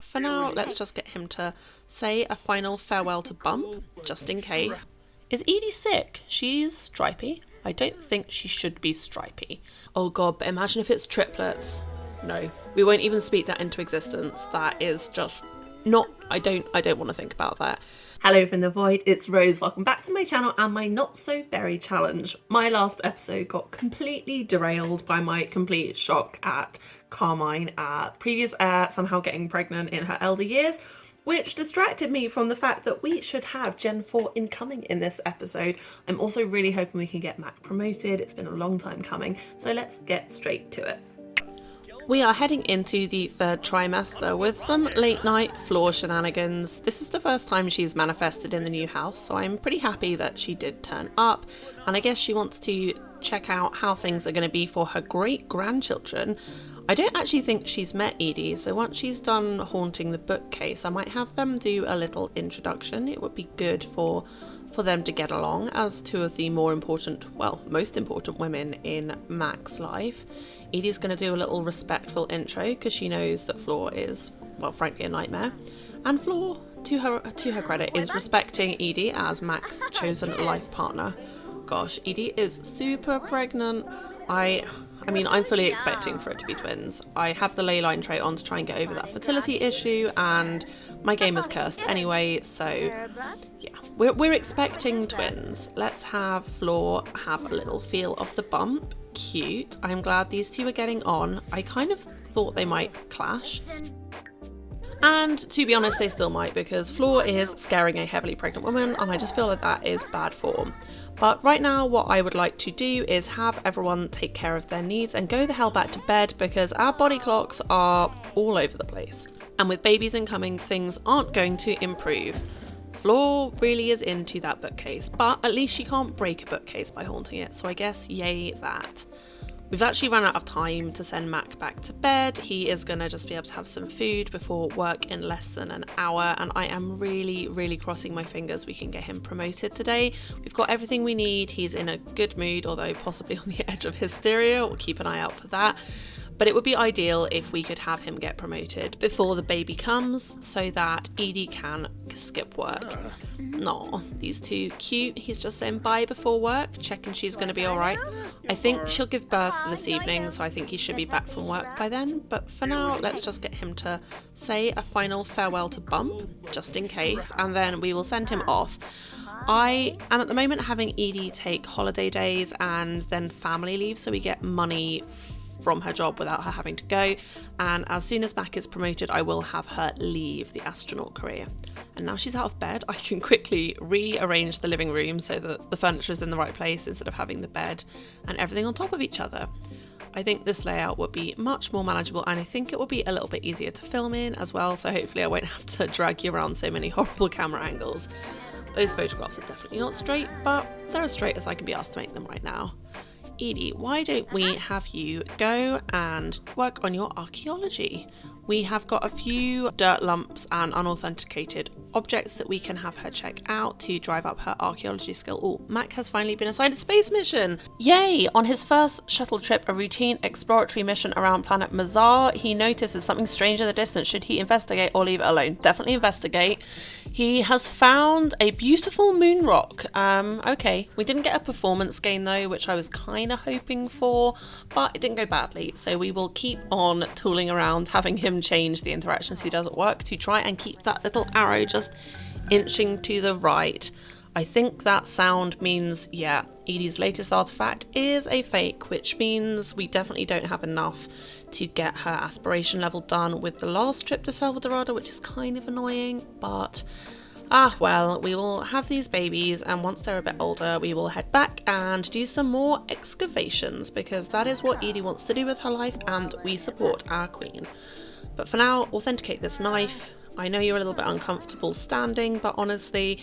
for now, let's just get him to say a final farewell to Bump, just in case. Is Edie sick? She's stripy. I don't think she should be stripy. Oh god, but imagine if it's triplets. No, we won't even speak that into existence. That is just not, I don't want to think about that. Hello from the void, it's Rose. Welcome back to my channel and my not so berry challenge. My last episode got completely derailed by my complete shock at Carmine at previous heir somehow getting pregnant in her elder years, which distracted me from the fact that we should have Gen 4 incoming in this episode. I'm also really hoping we can get Mac promoted. It's been a long time coming, so let's get straight to it. We are heading into the third trimester with some late night Flor shenanigans. This is the first time she's manifested in the new house, so I'm pretty happy that she did turn up, and I guess she wants to check out how things are going to be for her great-grandchildren. I don't actually think she's met Edie, so once she's done haunting the bookcase, I might have them do a little introduction. It would be good for them to get along as two of the more important, well, most important women in Mac's life. Edie's going to do a little respectful intro because she knows that Flor is, well, frankly, a nightmare. And Flor, to her credit, is respecting Edie as Mac's chosen life partner. Gosh, Edie is super pregnant. I mean, I'm fully expecting for it to be twins. I have the ley line trait on to try and get over that fertility issue, and my game is cursed anyway, so yeah, we're expecting twins. Let's have Flor have a little feel of the bump. Cute. I'm glad these two are getting on. I kind of thought they might clash. And to be honest, they still might, because Flor is scaring a heavily pregnant woman, and I just feel like that is bad form. But right now, what I would like to do is have everyone take care of their needs and go the hell back to bed, because our body clocks are all over the place. And with babies incoming, things aren't going to improve. Flor really is into that bookcase, but at least she can't break a bookcase by haunting it, so I guess yay that. We've actually run out of time to send Mac back to bed. He is going to just be able to have some food before work in less than an hour, and I am really crossing my fingers we can get him promoted today. We've got everything we need. He's in a good mood, although possibly on the edge of hysteria. We'll keep an eye out for that. But it would be ideal if we could have him get promoted before the baby comes so that Edie can skip work. Aw, these two cute. He's just saying bye before work, checking she's going to be alright. I think she'll give birth this evening, so I think he should be back from work by then. But for now, let's just get him to say a final farewell to Bump, just in case, and then we will send him off. I am at the moment having Edie take holiday days and then family leave, so we get money from her job without her having to go, and as soon as Mac is promoted, I will have her leave the astronaut career. And now she's out of bed, I can quickly rearrange the living room so that the furniture is in the right place instead of having the bed and everything on top of each other. I think this layout would be much more manageable, and I think it will be a little bit easier to film in as well, so hopefully I won't have to drag you around so many horrible camera angles. Those photographs are definitely not straight, but they're as straight as I can be asked to make them right now. Edie, why don't we have you go and work on your archaeology? We have got a few dirt lumps and unauthenticated objects that we can have her check out to drive up her archaeology skill. Oh, Mac has finally been assigned a space mission! Yay! On his first shuttle trip, a routine exploratory mission around planet Mithra, he notices something strange in the distance. Should he investigate or leave it alone? Definitely investigate. He has found a beautiful moon rock. Okay, we didn't get a performance gain though, which I was kind of hoping for, but it didn't go badly. So we will keep on tooling around, having him change the interactions he does at work to try and keep that little arrow just inching to the right. I think that sound means, yeah, Edie's latest artifact is a fake, which means we definitely don't have enough to get her aspiration level done with the last trip to Selva Dorada, which is kind of annoying, but well, we will have these babies, and once they're a bit older, we will head back and do some more excavations, because that is what Edie wants to do with her life, and we support our queen. But for now, authenticate this knife. I know you're a little bit uncomfortable standing, but honestly,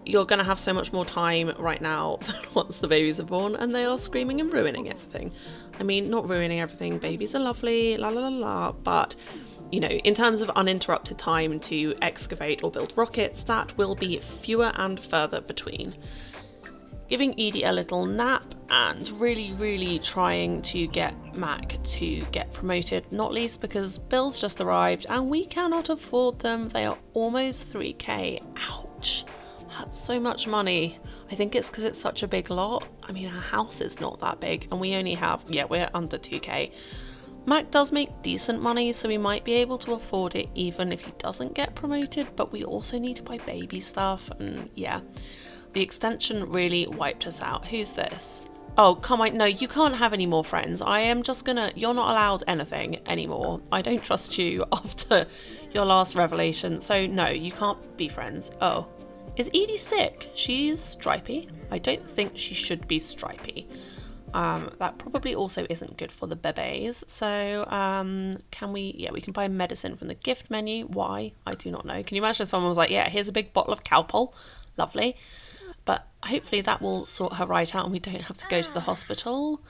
you're going to have so much more time right now than once the babies are born and they are screaming and ruining everything. I mean, not ruining everything, babies are lovely, la la la la, but you know, in terms of uninterrupted time to excavate or build rockets, that will be fewer and further between. giving Edie a little nap and really trying to get Mac to get promoted, not least because bills just arrived and we cannot afford them. They are almost 3k. Ouch, that's so much money. I think it's because it's such a big lot. I mean, our house is not that big and we only have, we're under 2k. Mac does make decent money, so we might be able to afford it even if he doesn't get promoted, but we also need to buy baby stuff, and the extension really wiped us out. Who's this? Oh, come on, no, you can't have any more friends. You're not allowed anything anymore. I don't trust you after your last revelation, so no, you can't be friends. Oh, is Edie sick? She's stripy. I don't think she should be stripy. That probably also isn't good for the bebés. So can we, we can buy medicine from the gift menu. Why? I do not know. Can you imagine if someone was like, here's a big bottle of Calpol. Lovely. But hopefully that will sort her right out and we don't have to go to the hospital.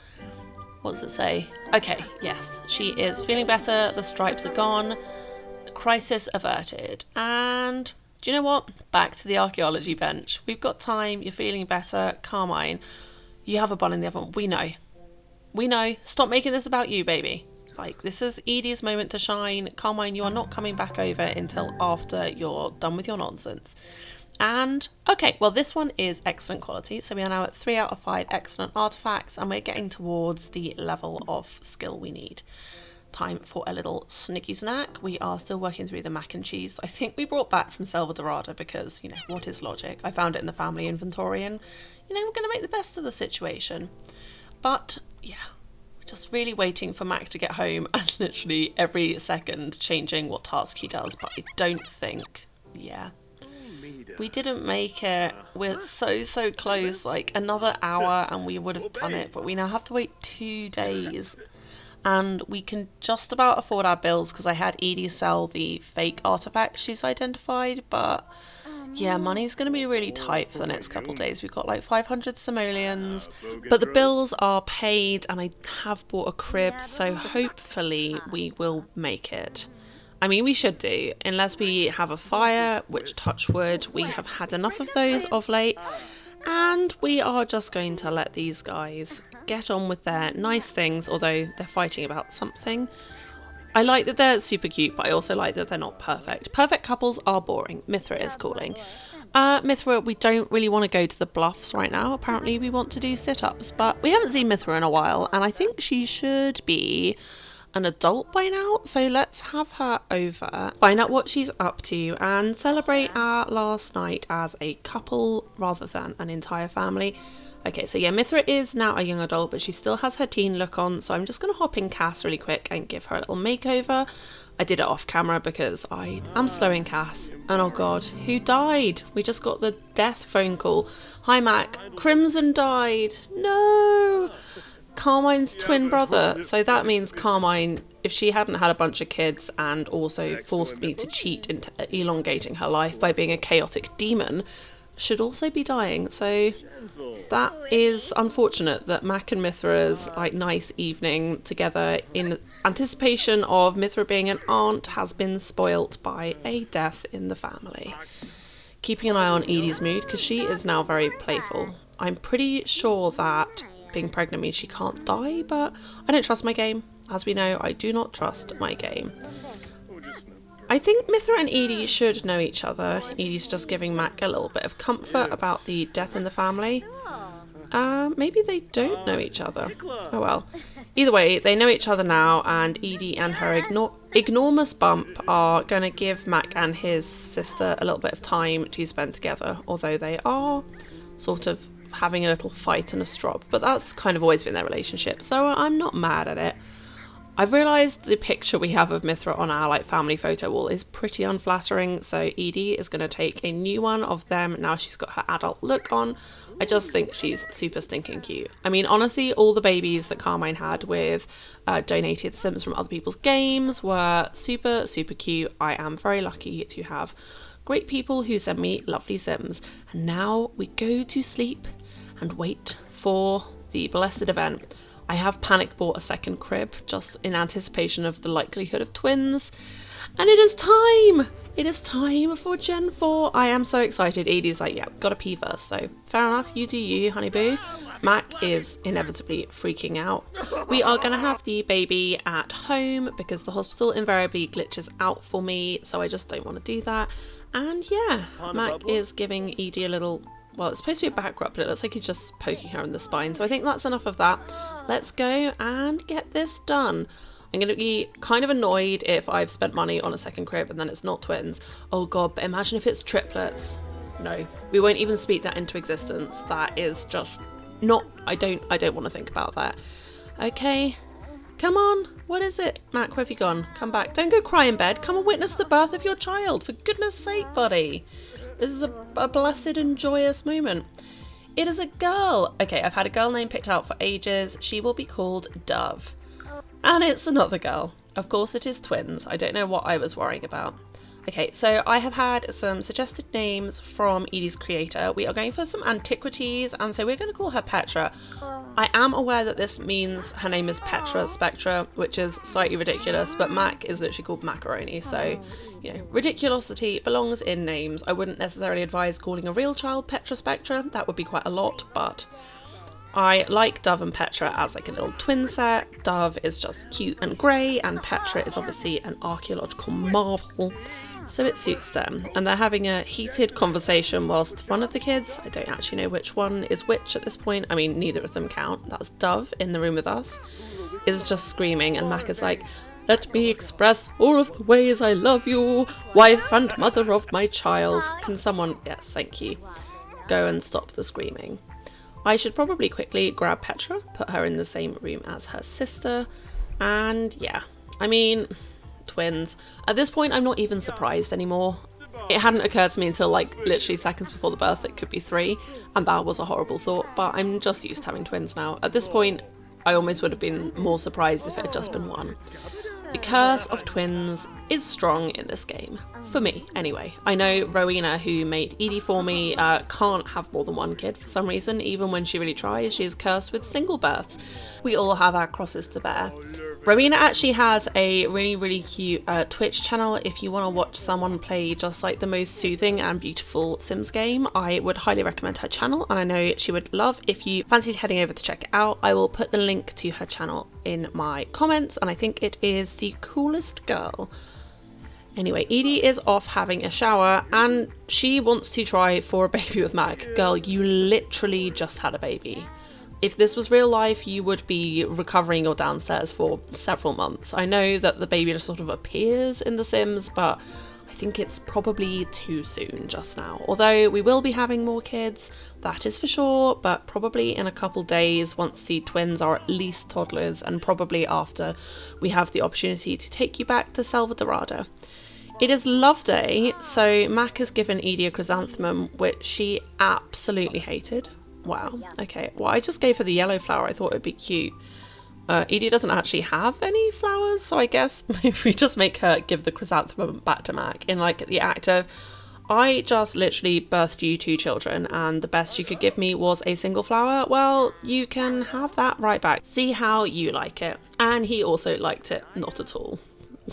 What does it say? Okay, yes, she is feeling better. The stripes are gone. Crisis averted. And do you know what? Back to the archaeology bench. We've got time. You're feeling better. Carmine, you have a bun in the oven. We know. We know. Stop making this about you, baby. Like, this is Edie's moment to shine. Carmine, you are not coming back over until after you're done with your nonsense. And, okay, well, this one is excellent quality. So we are now at 3 out of 5 excellent artifacts, and we're getting towards the level of skill we need. Time for a little snicky snack. We are still working through the mac and cheese. I think we brought back from Selva Dorada because, what is logic? I found it in the family inventory and, we're going to make the best of the situation. But, we're just really waiting for Mac to get home and literally every second changing what task he does. But I don't think, we didn't make it. We're so close, like another hour and we would have done it. But we now have to wait 2 days. And we can just about afford our bills because I had Edie sell the fake artifacts she's identified, but money's going to be really tight for the next couple of days. We've got like 500 simoleons, but the bills are paid and I have bought a crib, so hopefully we will make it. I mean, we should do, unless we have a fire, which, touch wood, we have had enough of those of late. And we are just going to let these guys get on with their nice things, although they're fighting about something. I like that they're super cute, but I also like that they're not perfect. Perfect couples are boring. Mithra is calling. Mithra, we don't really want to go to the bluffs right now. Apparently we want to do sit-ups, but we haven't seen Mithra in a while, and I think she should be an adult by now, so let's have her over, find out what she's up to, and celebrate our last night as a couple rather than an entire family. Okay, so Mithra is now a young adult, but she still has her teen look on, so I'm just going to hop in Cass really quick and give her a little makeover. I did it off camera because I am slow in Cass. And oh god, who died? We just got the death phone call. Hi Mac, Crimson died. No! Carmine's twin brother. So that means Carmine, if she hadn't had a bunch of kids and also forced me to cheat into elongating her life by being a chaotic demon, should also be dying. So that is unfortunate that Mac and Mithra's nice evening together in anticipation of Mithra being an aunt has been spoilt by a death in the family. Keeping an eye on Edie's mood because she is now very playful. I'm pretty sure that being pregnant means she can't die, but I don't trust my game. As we know, I do not trust my game. I think Mithra and Edie should know each other. Edie's just giving Mac a little bit of comfort about the death in the family. Maybe they don't know each other. Oh well. Either way, they know each other now, and Edie and her enormous bump are going to give Mac and his sister a little bit of time to spend together, although they are sort of having a little fight and a strop, but that's kind of always been their relationship, so I'm not mad at it. I've realised the picture we have of Mithra on our family photo wall is pretty unflattering, so Edie is going to take a new one of them now she's got her adult look on. I just think she's super stinking cute. I mean, honestly, all the babies that Carmine had with donated Sims from other people's games were super cute. I am very lucky to have great people who send me lovely Sims, and now we go to sleep and wait for the blessed event. I have panic bought a second crib just in anticipation of the likelihood of twins, and it is time! It is time for Gen 4. I am so excited. Edie's like, yeah, gotta pee first though. Fair enough, you do you, honey boo. Mac is inevitably freaking out. We are gonna have the baby at home because the hospital invariably glitches out for me, so I just don't want to do that. And yeah, Mac is giving Edie a little, well, it's supposed to be a back rub, but it looks like he's just poking her in the spine. So I think that's enough of that. Let's go and get this done. I'm going to be kind of annoyed if I've spent money on a second crib and then it's not twins. Oh god, but imagine if it's triplets. No, we won't even speak that into existence. That is just not, I don't want to think about that. Okay, come on. What is it? Mac, where have you gone? Come back. Don't go cry in bed. Come and witness the birth of your child. For goodness sake, buddy. This is a blessed and joyous moment. It is a girl. Okay, I've had a girl name picked out for ages. She will be called Dove. And it's another girl. Of course it is twins. I don't know what I was worrying about. Okay, so I have had some suggested names from Edie's creator. We are going for some antiquities, and so we're going to call her Petra. I am aware that this means her name is Petra Spectra, which is slightly ridiculous, but Mac is literally called Macaroni, so, you know, ridiculosity belongs in names. I wouldn't necessarily advise calling a real child Petra Spectra. That would be quite a lot, but I like Dove and Petra as like a little twin set. Dove is just cute and grey, and Petra is obviously an archaeological marvel, so it suits them. And they're having a heated conversation whilst one of the kids, I don't actually know which one is which at this point, I mean neither of them count, that's Dove in the room with us, is just screaming, and Mac is like, "Let me express all of the ways I love you, wife and mother of my child." Can someone, yes, thank you, go and stop the screaming. I should probably quickly grab Petra, put her in the same room as her sister, and yeah, I mean, twins. At this point, I'm not even surprised anymore. It hadn't occurred to me until like literally seconds before the birth it could be 3, and that was a horrible thought, but I'm just used to having twins now. At this point, I almost would have been more surprised if it had just been 1. The curse of twins is strong in this game. For me, anyway. I know Rowena, who made Edie for me, can't have more than 1 kid for some reason. Even when she really tries, she is cursed with single births. We all have our crosses to bear. Rowena actually has a really, really cute Twitch channel. If you want to watch someone play just like the most soothing and beautiful Sims game, I would highly recommend her channel, and I know she would love if you fancied heading over to check it out. I will put the link to her channel in my comments, and I think it is the coolest girl. Anyway, Edie is off having a shower, and she wants to try for a baby with Mac. Girl, you literally just had a baby. If this was real life, you would be recovering your downstairs for several months. I know that the baby just sort of appears in The Sims, but I think it's probably too soon just now. Although we will be having more kids, that is for sure, but probably in a couple days once the twins are at least toddlers, and probably after we have the opportunity to take you back to Selva Dorada. It is Love Day, so Mac has given Edie a chrysanthemum, which she absolutely hated. Wow, okay, well I just gave her the yellow flower, I thought it would be cute. Edie doesn't actually have any flowers, so I guess maybe we just make her give the chrysanthemum back to Mac in like the act of, I just literally birthed you 2 children and the best you could give me was a single flower. Well, you can have that right back. See how you like it. And he also liked it not at all.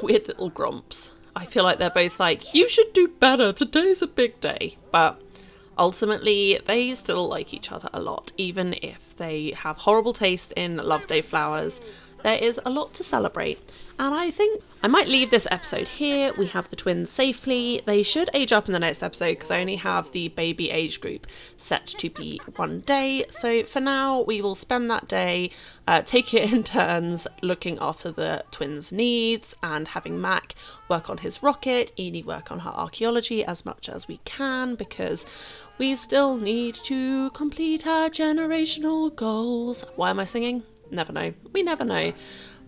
Weird little grumps. I feel like they're both like, you should do better, today's a big day. But ultimately, they still like each other a lot, even if they have horrible taste in Love Day flowers. There is a lot to celebrate, and I think I might leave this episode here. We have the twins safely. They should age up in the next episode because I only have the baby age group set to be 1 day. So for now, we will spend that day taking it in turns, looking after the twins' needs and having Mac work on his rocket, Edie work on her archaeology as much as we can because we still need to complete our generational goals. Why am I singing? Never know. We never know.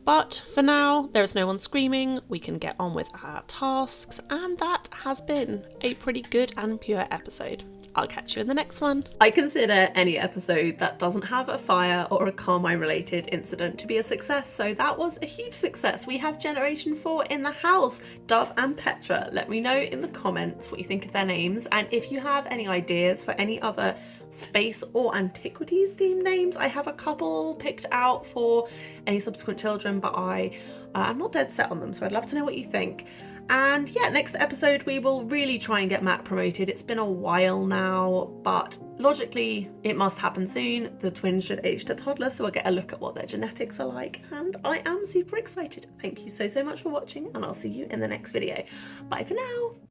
But for now, there is no one screaming. We can get on with our tasks, and that has been a pretty good and pure episode. I'll catch you in the next one. I consider any episode that doesn't have a fire or a Carmine related incident to be a success, so that was a huge success. We have Generation 4 in the house, Dove and Petra. Let me know in the comments what you think of their names, and if you have any ideas for any other space or antiquities themed names. I have a couple picked out for any subsequent children, but I'm not dead set on them, so I'd love to know what you think. And yeah, next episode we will really try and get Matt promoted. It's been a while now, but logically it must happen soon. The twins should age to toddler, so we'll get a look at what their genetics are like, and I am super excited. Thank you so much for watching, and I'll see you in the next video. Bye for now.